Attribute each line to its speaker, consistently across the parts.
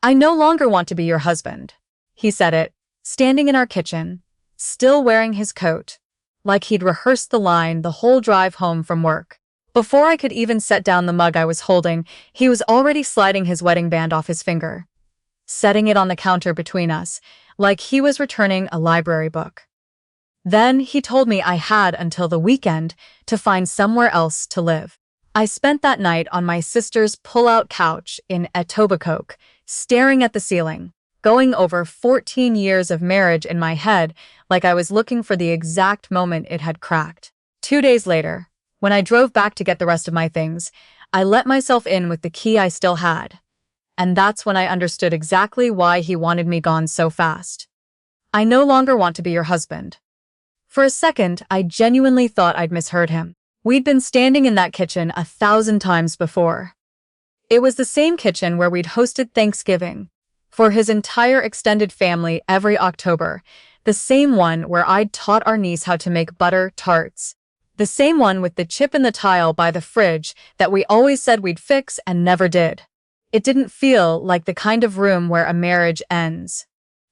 Speaker 1: I no longer want to be your husband. He said it, standing in our kitchen, still wearing his coat, like he'd rehearsed the line the whole drive home from work. Before I could even set down the mug I was holding, he was already sliding his wedding band off his finger, setting it on the counter between us, like he was returning a library book. Then he told me I had until the weekend to find somewhere else to live. I spent that night on my sister's pull-out couch in Etobicoke, staring at the ceiling, going over 14 years of marriage in my head like I was looking for the exact moment it had cracked. 2 days later, when I drove back to get the rest of my things, I let myself in with the key I still had. And that's when I understood exactly why he wanted me gone so fast. I no longer want to be your husband. For a second, I genuinely thought I'd misheard him. We'd been standing in that kitchen 1,000 times before. It was the same kitchen where we'd hosted Thanksgiving for his entire extended family every October, the same one where I'd taught our niece how to make butter tarts, the same one with the chip in the tile by the fridge that we always said we'd fix and never did. It didn't feel like the kind of room where a marriage ends.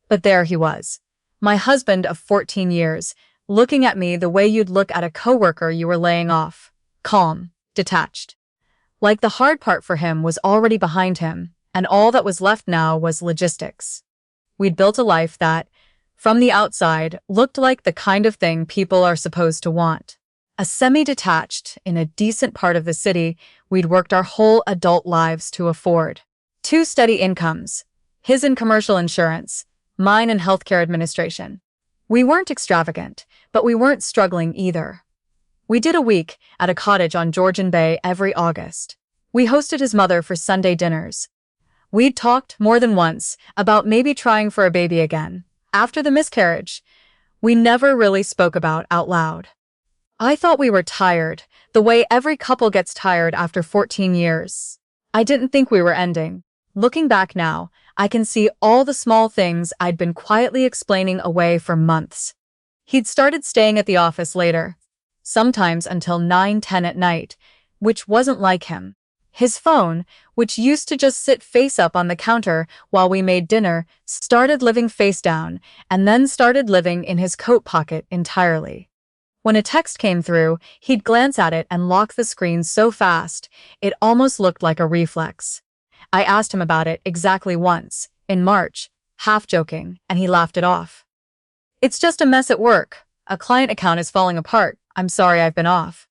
Speaker 1: But there he was, my husband of 14 years, looking at me the way you'd look at a coworker you were laying off, calm, detached. Like the hard part for him was already behind him, and all that was left now was logistics. We'd built a life that, from the outside, looked like the kind of thing people are supposed to want. A semi-detached, in a decent part of the city we'd worked our whole adult lives to afford. 2 steady incomes, his in commercial insurance, mine in healthcare administration. We weren't extravagant, but we weren't struggling either. We did a week at a cottage on Georgian Bay every August. We hosted his mother for Sunday dinners. We'd talked more than once about maybe trying for a baby again. After the miscarriage, we never really spoke about out loud. I thought we were tired, the way every couple gets tired after 14 years. I didn't think we were ending. Looking back now, I can see all the small things I'd been quietly explaining away for months. He'd started staying at the office later, sometimes until 9-10 at night, which wasn't like him. His phone, which used to just sit face up on the counter while we made dinner, started living face down, and then started living in his coat pocket entirely. When a text came through, he'd glance at it and lock the screen so fast, it almost looked like a reflex. I asked him about it exactly once, in March, half joking, and he laughed it off. It's just a mess at work. A client account is falling apart. I'm sorry I've been off.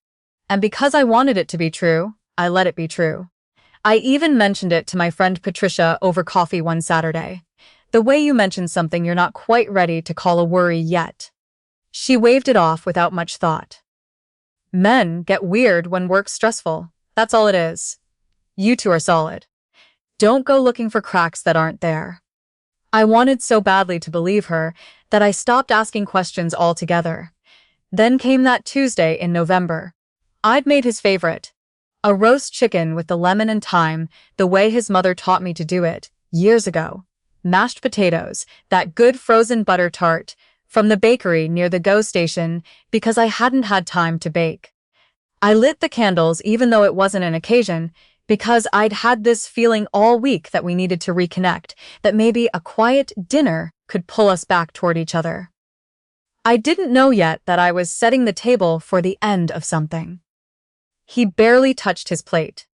Speaker 1: And because I wanted it to be true, I let it be true. I even mentioned it to my friend Patricia over coffee one Saturday. The way you mention something you're not quite ready to call a worry yet. She waved it off without much thought. Men get weird when work's stressful. That's all it is. You two are solid. Don't go looking for cracks that aren't there. I wanted so badly to believe her that I stopped asking questions altogether. Then came that Tuesday in November. I'd made his favorite, a roast chicken with the lemon and thyme, the way his mother taught me to do it, years ago. Mashed potatoes, that good frozen butter tart, from the bakery near the GO station because I hadn't had time to bake. I lit the candles even though it wasn't an occasion, because I'd had this feeling all week that we needed to reconnect, that maybe a quiet dinner could pull us back toward each other. I didn't know yet that I was setting the table for the end of something. He barely touched his plate,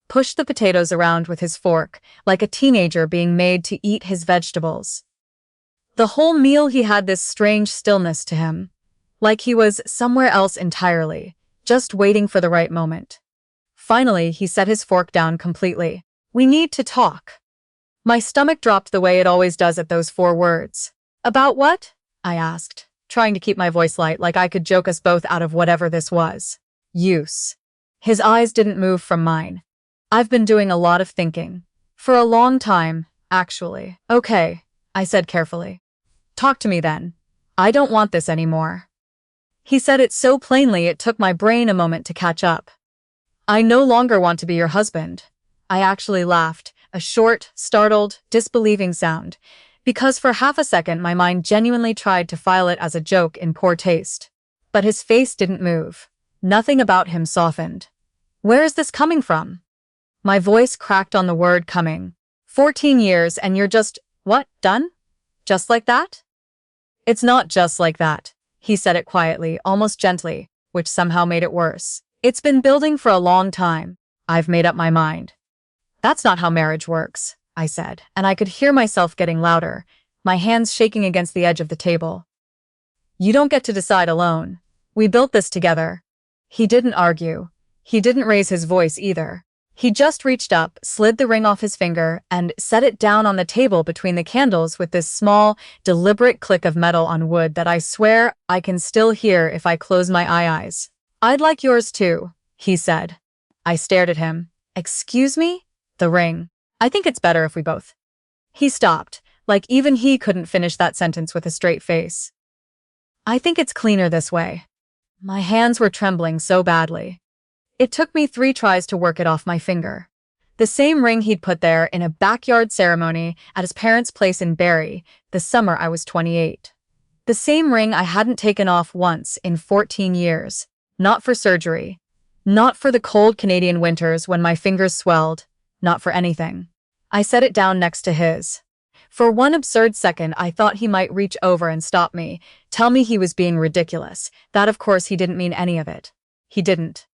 Speaker 1: pushed the potatoes around with his fork, like a teenager being made to eat his vegetables. The whole meal he had this strange stillness to him, like he was somewhere else entirely, just waiting for the right moment. Finally, he set his fork down completely. We need to talk. My stomach dropped the way it always does at those 4 words. About what? I asked, trying to keep my voice light like I could joke us both out of whatever this was. Use. His eyes didn't move from mine. I've been doing a lot of thinking. For a long time, actually. Okay, I said carefully. Talk to me then. I don't want this anymore. He said it so plainly it took my brain a moment to catch up. I no longer want to be your husband. I actually laughed, a short, startled, disbelieving sound, because for half a second my mind genuinely tried to file it as a joke in poor taste. But his face didn't move. Nothing about him softened. Where is this coming from? My voice cracked on the word coming. 14 years and you're just, what, done? Just like that? It's not just like that. He said it quietly, almost gently, which somehow made it worse. It's been building for a long time. I've made up my mind. That's not how marriage works, I said, and I could hear myself getting louder, my hands shaking against the edge of the table. You don't get to decide alone. We built this together. He didn't argue. He didn't raise his voice either. He just reached up, slid the ring off his finger, and set it down on the table between the candles with this small, deliberate click of metal on wood that I swear I can still hear if I close my eyes. I'd like yours too, he said. I stared at him. Excuse me? The ring. I think it's better if we both. He stopped, like even he couldn't finish that sentence with a straight face. I think it's cleaner this way. My hands were trembling so badly. It took me 3 tries to work it off my finger. The same ring he'd put there in a backyard ceremony at his parents' place in Barrie, the summer I was 28. The same ring I hadn't taken off once in 14 years. Not for surgery. Not for the cold Canadian winters when my fingers swelled. Not for anything. I set it down next to his. For one absurd second, I thought he might reach over and stop me, tell me he was being ridiculous. That, of course, he didn't mean any of it. He didn't.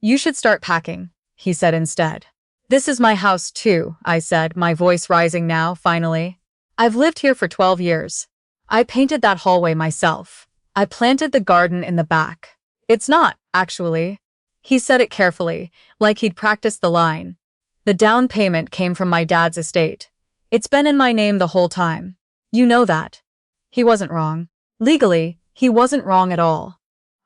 Speaker 1: You should start packing, he said instead. This is my house too, I said, my voice rising now, finally. I've lived here for 12 years. I painted that hallway myself. I planted the garden in the back. It's not, actually. He said it carefully, like he'd practiced the line. The down payment came from my dad's estate. It's been in my name the whole time. You know that. He wasn't wrong. Legally, he wasn't wrong at all.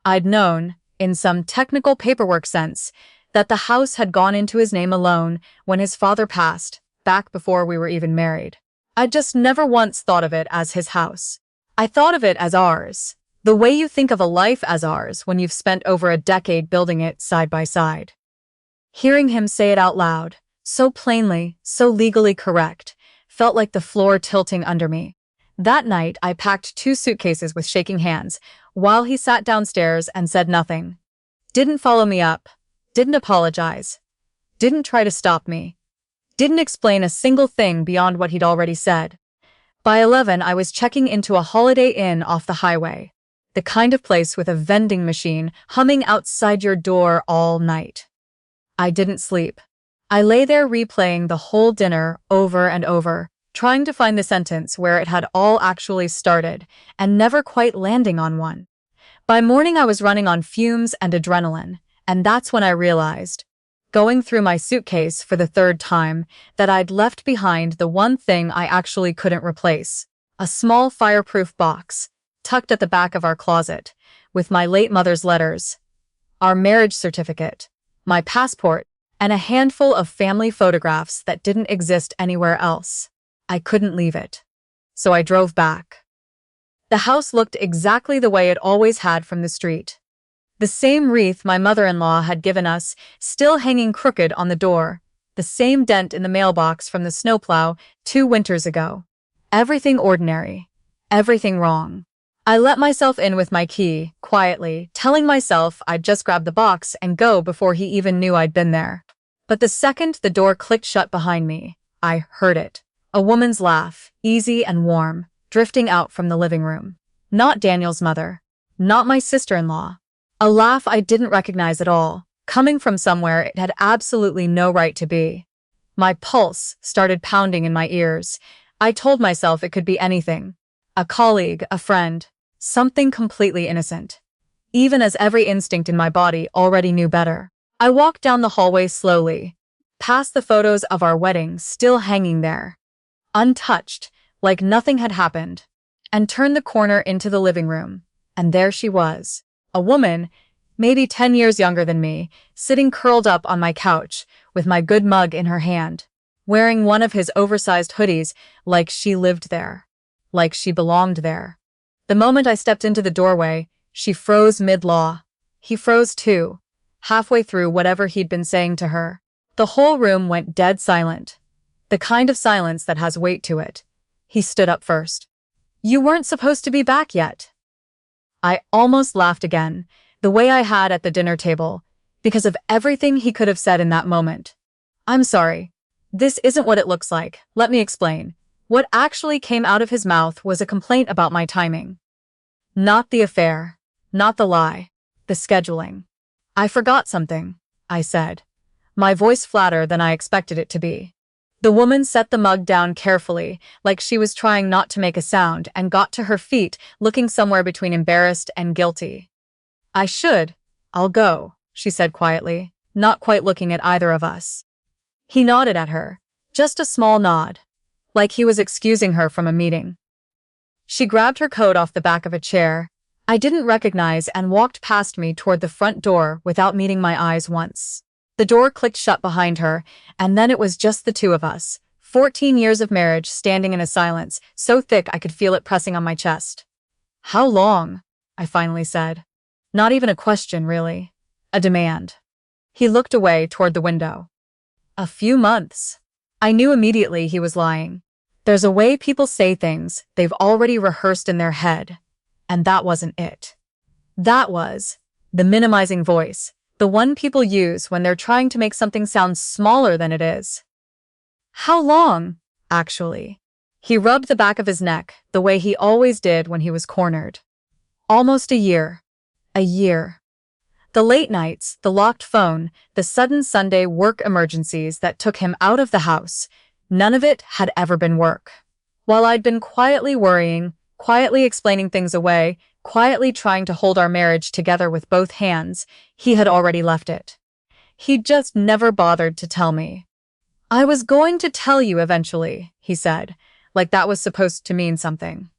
Speaker 1: I'd known, in some technical paperwork sense, that the house had gone into his name alone when his father passed, back before we were even married. I'd just never once thought of it as his house. I thought of it as ours, the way you think of a life as ours when you've spent over a decade building it side by side. Hearing him say it out loud, so plainly, so legally correct, felt like the floor tilting under me. That night, I packed 2 suitcases with shaking hands, while he sat downstairs and said nothing. Didn't follow me up. Didn't apologize. Didn't try to stop me. Didn't explain a single thing beyond what he'd already said. By 11, I was checking into a Holiday Inn off the highway. The kind of place with a vending machine humming outside your door all night. I didn't sleep. I lay there replaying the whole dinner over and over, trying to find the sentence where it had all actually started, and never quite landing on one. By morning I was running on fumes and adrenaline, and that's when I realized, going through my suitcase for the 3rd time, that I'd left behind the one thing I actually couldn't replace, a small fireproof box, tucked at the back of our closet, with my late mother's letters, our marriage certificate, my passport, and a handful of family photographs that didn't exist anywhere else. I couldn't leave it. So I drove back. The house looked exactly the way it always had from the street. The same wreath my mother-in-law had given us, still hanging crooked on the door. The same dent in the mailbox from the snowplow 2 winters ago. Everything ordinary. Everything wrong. I let myself in with my key, quietly, telling myself I'd just grab the box and go before he even knew I'd been there. But the second the door clicked shut behind me, I heard it. A woman's laugh, easy and warm, drifting out from the living room. Not Daniel's mother. Not my sister-in-law. A laugh I didn't recognize at all, coming from somewhere it had absolutely no right to be. My pulse started pounding in my ears. I told myself it could be anything. A colleague, a friend, something completely innocent. Even as every instinct in my body already knew better. I walked down the hallway slowly, past the photos of our wedding still hanging there, untouched, like nothing had happened, and turned the corner into the living room. And there she was, a woman, maybe 10 years younger than me, sitting curled up on my couch, with my good mug in her hand, wearing one of his oversized hoodies like she lived there, like she belonged there. The moment I stepped into the doorway, she froze mid-law. He froze too, halfway through whatever he'd been saying to her. The whole room went dead silent. The kind of silence that has weight to it. He stood up first. You weren't supposed to be back yet. I almost laughed again, the way I had at the dinner table, because of everything he could have said in that moment. I'm sorry. This isn't what it looks like. Let me explain. What actually came out of his mouth was a complaint about my timing. Not the affair. Not the lie. The scheduling. I forgot something, I said, my voice flatter than I expected it to be. The woman set the mug down carefully, like she was trying not to make a sound, and got to her feet, looking somewhere between embarrassed and guilty. I'll go, she said quietly, not quite looking at either of us. He nodded at her, just a small nod, like he was excusing her from a meeting. She grabbed her coat off the back of a chair I didn't recognize and walked past me toward the front door without meeting my eyes once. The door clicked shut behind her, and then it was just the two of us, 14 years of marriage standing in a silence so thick I could feel it pressing on my chest. How long? I finally said. Not even a question, really. A demand. He looked away toward the window. A few months. I knew immediately he was lying. There's a way people say things they've already rehearsed in their head, and that wasn't it. That was the minimizing voice, the one people use when they're trying to make something sound smaller than it is. How long, actually? He rubbed the back of his neck the way he always did when he was cornered. Almost a year. A year. The late nights, the locked phone, the sudden Sunday work emergencies that took him out of the house, none of it had ever been work. While I'd been quietly worrying, quietly explaining things away, quietly trying to hold our marriage together with both hands, he had already left it. He'd just never bothered to tell me. I was going to tell you eventually, he said, like that was supposed to mean something.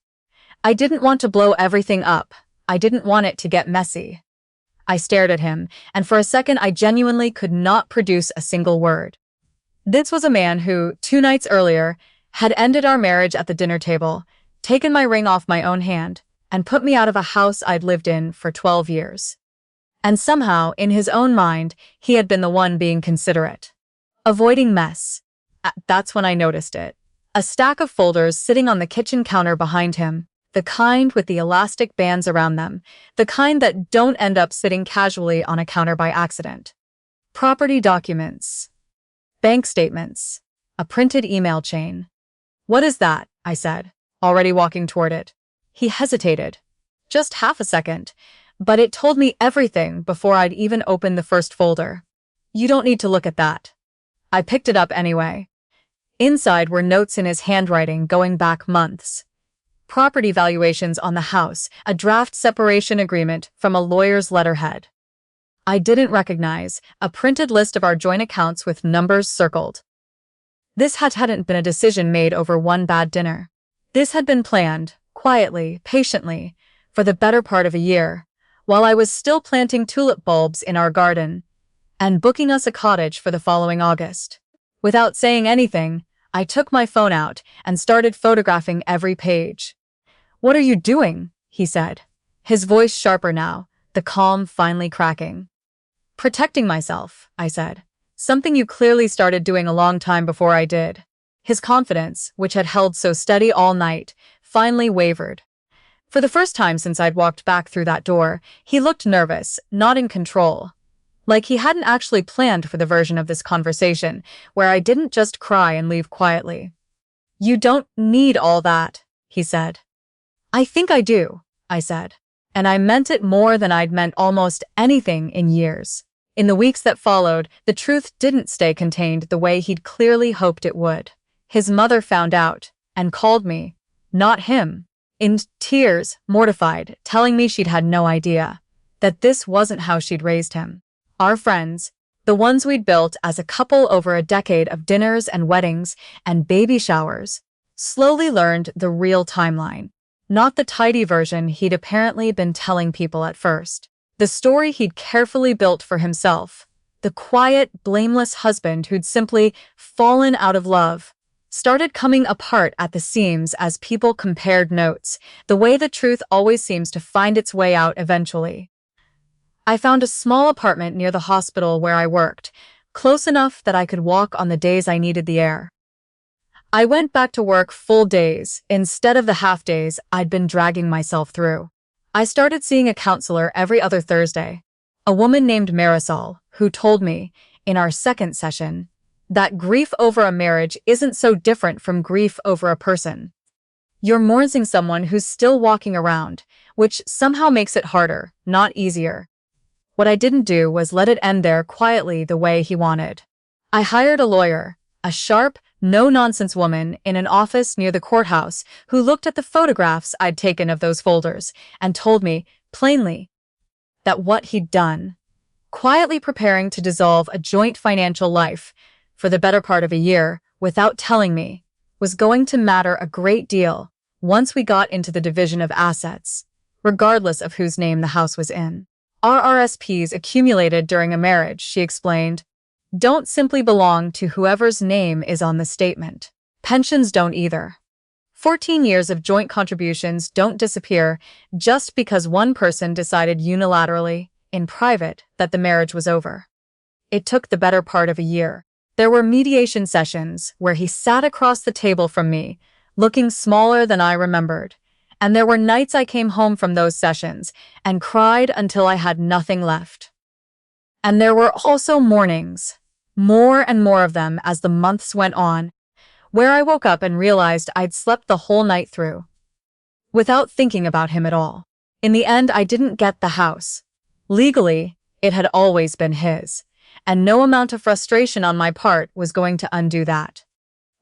Speaker 1: I didn't want to blow everything up. I didn't want it to get messy. I stared at him, and for a second I genuinely could not produce a single word. This was a man who, 2 nights earlier, had ended our marriage at the dinner table, taken my ring off my own hand, and put me out of a house I'd lived in for 12 years. And somehow, in his own mind, he had been the one being considerate. Avoiding mess. That's when I noticed it. A stack of folders sitting on the kitchen counter behind him, the kind with the elastic bands around them, the kind that don't end up sitting casually on a counter by accident. Property documents. Bank statements. A printed email chain. What is that? I said, already walking toward it. He hesitated. Just half a second, but it told me everything before I'd even opened the first folder. You don't need to look at that. I picked it up anyway. Inside were notes in his handwriting going back months. Property valuations on the house, a draft separation agreement from a lawyer's letterhead. I didn't recognize a printed list of our joint accounts with numbers circled. This hadn't been a decision made over one bad dinner. This had been planned, quietly, patiently, for the better part of a year, while I was still planting tulip bulbs in our garden and booking us a cottage for the following August. Without saying anything, I took my phone out and started photographing every page. What are you doing? He said, his voice sharper now, the calm finally cracking. Protecting myself, I said. Something you clearly started doing a long time before I did. His confidence, which had held so steady all night, finally wavered. For the first time since I'd walked back through that door, he looked nervous, not in control. Like he hadn't actually planned for the version of this conversation, where I didn't just cry and leave quietly. You don't need all that, he said. I think I do, I said. And I meant it more than I'd meant almost anything in years. In the weeks that followed, the truth didn't stay contained the way he'd clearly hoped it would. His mother found out and called me, not him, in tears, mortified, telling me she'd had no idea, that this wasn't how she'd raised him. Our friends, the ones we'd built as a couple over a decade of dinners and weddings and baby showers, slowly learned the real timeline, not the tidy version he'd apparently been telling people at first. The story he'd carefully built for himself, the quiet, blameless husband who'd simply fallen out of love, started coming apart at the seams as people compared notes, the way the truth always seems to find its way out eventually. I found a small apartment near the hospital where I worked, close enough that I could walk on the days I needed the air. I went back to work full days instead of the half days I'd been dragging myself through. I started seeing a counselor every other Thursday, a woman named Marisol, who told me, in our second session, that grief over a marriage isn't so different from grief over a person. You're mourning someone who's still walking around, which somehow makes it harder, not easier. What I didn't do was let it end there quietly the way he wanted. I hired a lawyer, a sharp, no-nonsense woman in an office near the courthouse who looked at the photographs I'd taken of those folders and told me, plainly, that what he'd done, quietly preparing to dissolve a joint financial life for the better part of a year without telling me, was going to matter a great deal once we got into the division of assets, regardless of whose name the house was in. Our RSPs accumulated during a marriage, she explained, don't simply belong to whoever's name is on the statement. Pensions don't either. 14 years of joint contributions don't disappear just because one person decided unilaterally, in private, that the marriage was over. It took the better part of a year. There were mediation sessions where he sat across the table from me, looking smaller than I remembered. And there were nights I came home from those sessions and cried until I had nothing left. And there were also mornings, more and more of them as the months went on, where I woke up and realized I'd slept the whole night through, without thinking about him at all. In the end, I didn't get the house. Legally, it had always been his, and no amount of frustration on my part was going to undo that.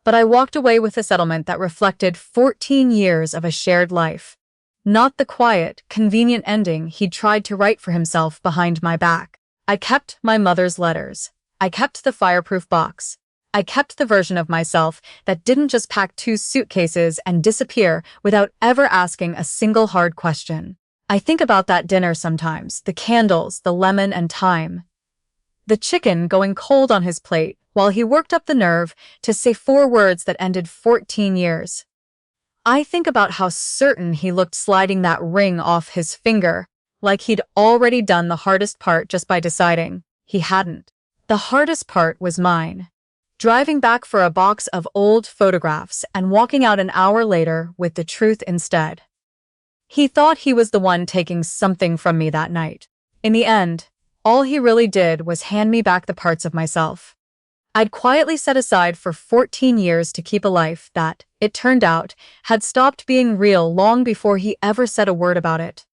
Speaker 1: But I walked away with a settlement that reflected 14 years of a shared life, not the quiet, convenient ending he'd tried to write for himself behind my back. I kept my mother's letters. I kept the fireproof box. I kept the version of myself that didn't just pack 2 suitcases and disappear without ever asking a single hard question. I think about that dinner sometimes, the candles, the lemon and thyme, the chicken going cold on his plate, while he worked up the nerve to say 4 words that ended 14 years. I think about how certain he looked sliding that ring off his finger, like he'd already done the hardest part just by deciding he hadn't. The hardest part was mine. Driving back for a box of old photographs and walking out an hour later with the truth instead. He thought he was the one taking something from me that night. In the end, all he really did was hand me back the parts of myself I'd quietly set aside for 14 years to keep a life that, it turned out, had stopped being real long before he ever said a word about it.